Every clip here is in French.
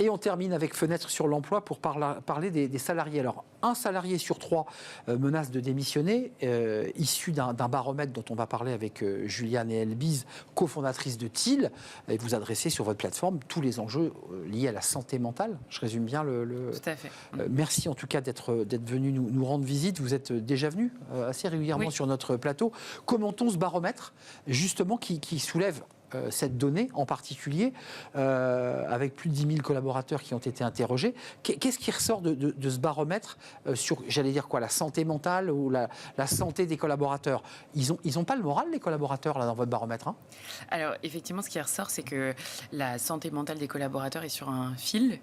Et on termine avec Fenêtre sur l'emploi pour parler des salariés. Alors, un salarié sur 3 menace de démissionner, issu d'un baromètre dont on va parler avec Juliane et Elbise, cofondatrice de TIL, et vous adressez sur votre plateforme tous les enjeux liés à la santé mentale. Je résume bien Tout à fait. merci en tout cas d'être venu nous rendre visite. Vous êtes déjà venu assez régulièrement sur notre plateau. Commentons ce baromètre, justement, qui soulève cette donnée en particulier, avec plus de 10 000 collaborateurs qui ont été interrogés. Qu'est-ce qui ressort de ce baromètre sur, j'allais dire quoi, la santé mentale ou la santé des collaborateurs? Ils ont pas le moral, les collaborateurs, là, dans votre baromètre, hein? Alors, effectivement, ce qui ressort, c'est que la santé mentale des collaborateurs est sur un fil.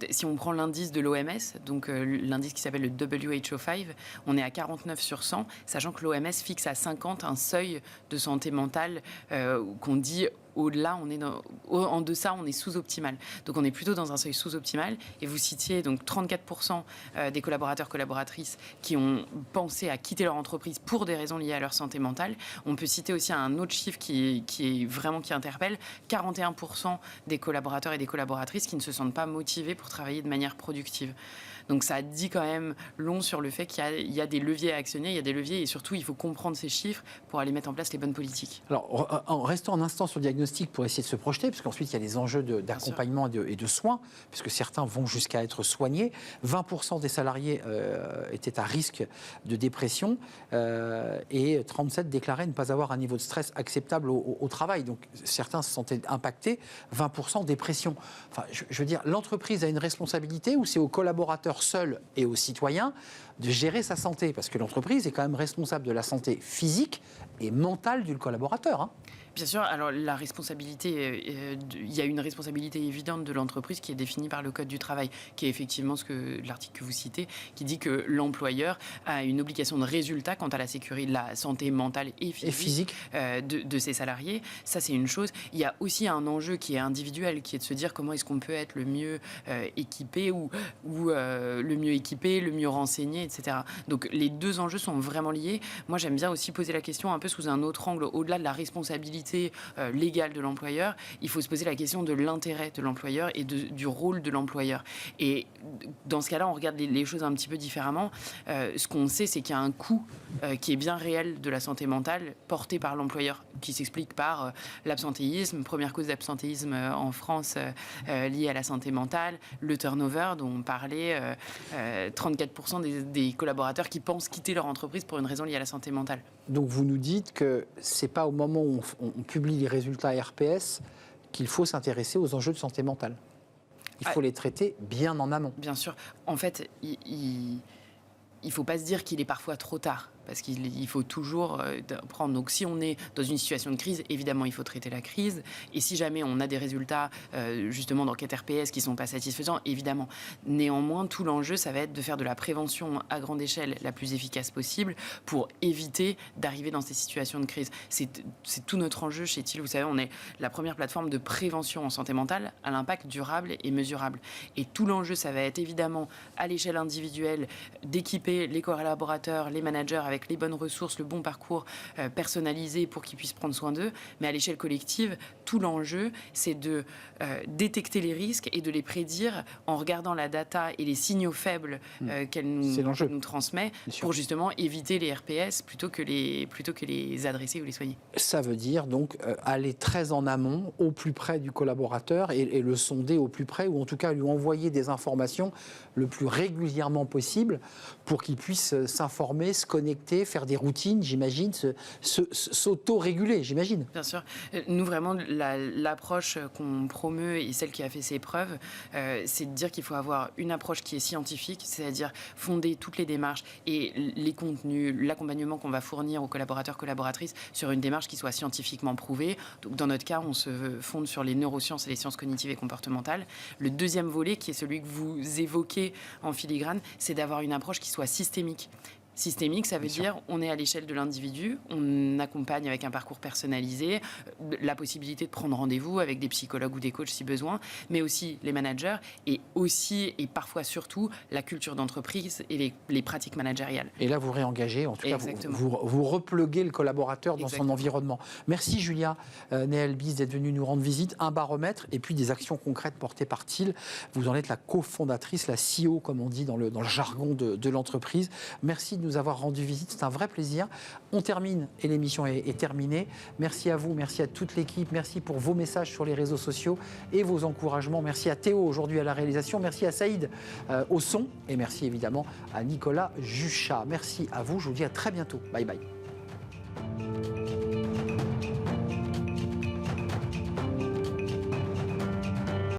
Si on prend l'indice de l'OMS, donc l'indice qui s'appelle le WHO5, on est à 49 sur 100, sachant que l'OMS fixe à 50 un seuil de santé mentale qu'on dit au-delà, en deçà, on est sous-optimal. Donc on est plutôt dans un seuil sous-optimal. Et vous citiez donc 34% des collaborateurs, collaboratrices qui ont pensé à quitter leur entreprise pour des raisons liées à leur santé mentale. On peut citer aussi un autre chiffre qui interpelle, 41% des collaborateurs et des collaboratrices qui ne se sentent pas motivés pour travailler de manière productive. Donc ça dit quand même long sur le fait qu'il y a des leviers à actionner, il y a des leviers et surtout il faut comprendre ces chiffres pour aller mettre en place les bonnes politiques. Alors, en restant un instant sur le diagnostic pour essayer de se projeter, parce qu'ensuite il y a les enjeux d'accompagnement et de soins, puisque certains vont jusqu'à être soignés. 20% des salariés étaient à risque de dépression et 37 déclaraient ne pas avoir un niveau de stress acceptable au travail. Donc certains se sentaient impactés, 20% dépression. Enfin, je veux dire, l'entreprise a une responsabilité ou c'est aux collaborateurs seuls et aux citoyens de gérer sa santé, parce que l'entreprise est quand même responsable de la santé physique et mentale du collaborateur, hein. Bien sûr, alors la responsabilité, il y a une responsabilité évidente de l'entreprise qui est définie par le Code du travail, qui est effectivement l'article que vous citez, qui dit que l'employeur a une obligation de résultat quant à la sécurité, la santé mentale et physique, de ses salariés. Ça, c'est une chose. Il y a aussi un enjeu qui est individuel, qui est de se dire comment est-ce qu'on peut être le mieux équipé ou le mieux équipé, le mieux renseigné, etc. Donc les deux enjeux sont vraiment liés. Moi, j'aime bien aussi poser la question un peu sous un autre angle, au-delà de la responsabilité légale de l'employeur, il faut se poser la question de l'intérêt de l'employeur et du rôle de l'employeur. Et dans ce cas-là, on regarde les choses un petit peu différemment. Ce qu'on sait, c'est qu'il y a un coût qui est bien réel de la santé mentale porté par l'employeur, qui s'explique par l'absentéisme, première cause d'absentéisme en France liée à la santé mentale, le turnover dont on parlait, 34% des collaborateurs qui pensent quitter leur entreprise pour une raison liée à la santé mentale. Donc vous nous dites que c'est pas au moment où on publie les résultats RPS qu'il faut s'intéresser aux enjeux de santé mentale. Il faut les traiter bien en amont. Bien sûr. En fait, il ne faut pas se dire qu'il est parfois trop tard. Parce qu'il faut toujours prendre. Donc, si on est dans une situation de crise, évidemment, il faut traiter la crise. Et si jamais on a des résultats, justement, d'enquête RPS qui ne sont pas satisfaisants, évidemment. Néanmoins, tout l'enjeu, ça va être de faire de la prévention à grande échelle la plus efficace possible pour éviter d'arriver dans ces situations de crise. C'est tout notre enjeu chez TIL. Vous savez, on est la première plateforme de prévention en santé mentale à l'impact durable et mesurable. Et tout l'enjeu, ça va être évidemment à l'échelle individuelle d'équiper les collaborateurs, les managers avec les bonnes ressources, le bon parcours personnalisé pour qu'ils puissent prendre soin d'eux. Mais à l'échelle collective, tout l'enjeu, c'est de détecter les risques et de les prédire en regardant la data et les signaux faibles qu'elle nous transmet pour justement éviter les RPS plutôt que les adresser ou les soigner. Ça veut dire donc aller très en amont, au plus près du collaborateur et le sonder au plus près, ou en tout cas lui envoyer des informations le plus régulièrement possible pour qu'il puisse s'informer, se connecter, faire des routines, j'imagine, s'auto-réguler, j'imagine. Bien sûr. Nous, vraiment, l'approche qu'on promeut et celle qui a fait ses preuves, c'est de dire qu'il faut avoir une approche qui est scientifique, c'est-à-dire fonder toutes les démarches et les contenus, l'accompagnement qu'on va fournir aux collaborateurs, collaboratrices sur une démarche qui soit scientifiquement prouvée. Donc, dans notre cas, on se fonde sur les neurosciences et les sciences cognitives et comportementales. Le deuxième volet, qui est celui que vous évoquez en filigrane, c'est d'avoir une approche qui soit systémique. Systémique, ça veut dire on est à l'échelle de l'individu, on accompagne avec un parcours personnalisé, la possibilité de prendre rendez-vous avec des psychologues ou des coachs si besoin, mais aussi les managers et aussi et parfois surtout la culture d'entreprise et les pratiques managériales. Et là, vous réengagez, en tout cas, vous repluguez le collaborateur dans son environnement. Merci Julia Néel-Bis d'être venue nous rendre visite. Un baromètre et puis des actions concrètes portées par TIL. Vous en êtes la cofondatrice, la CEO, comme on dit dans le jargon de l'entreprise. Merci de nous avoir rendu visite, c'est un vrai plaisir. On termine et l'émission est terminée. Merci à vous, merci à toute l'équipe, merci pour vos messages sur les réseaux sociaux et vos encouragements. Merci à Théo aujourd'hui à la réalisation, merci à Saïd au son et merci évidemment à Nicolas Juchat. Merci à vous, je vous dis à très bientôt. Bye bye.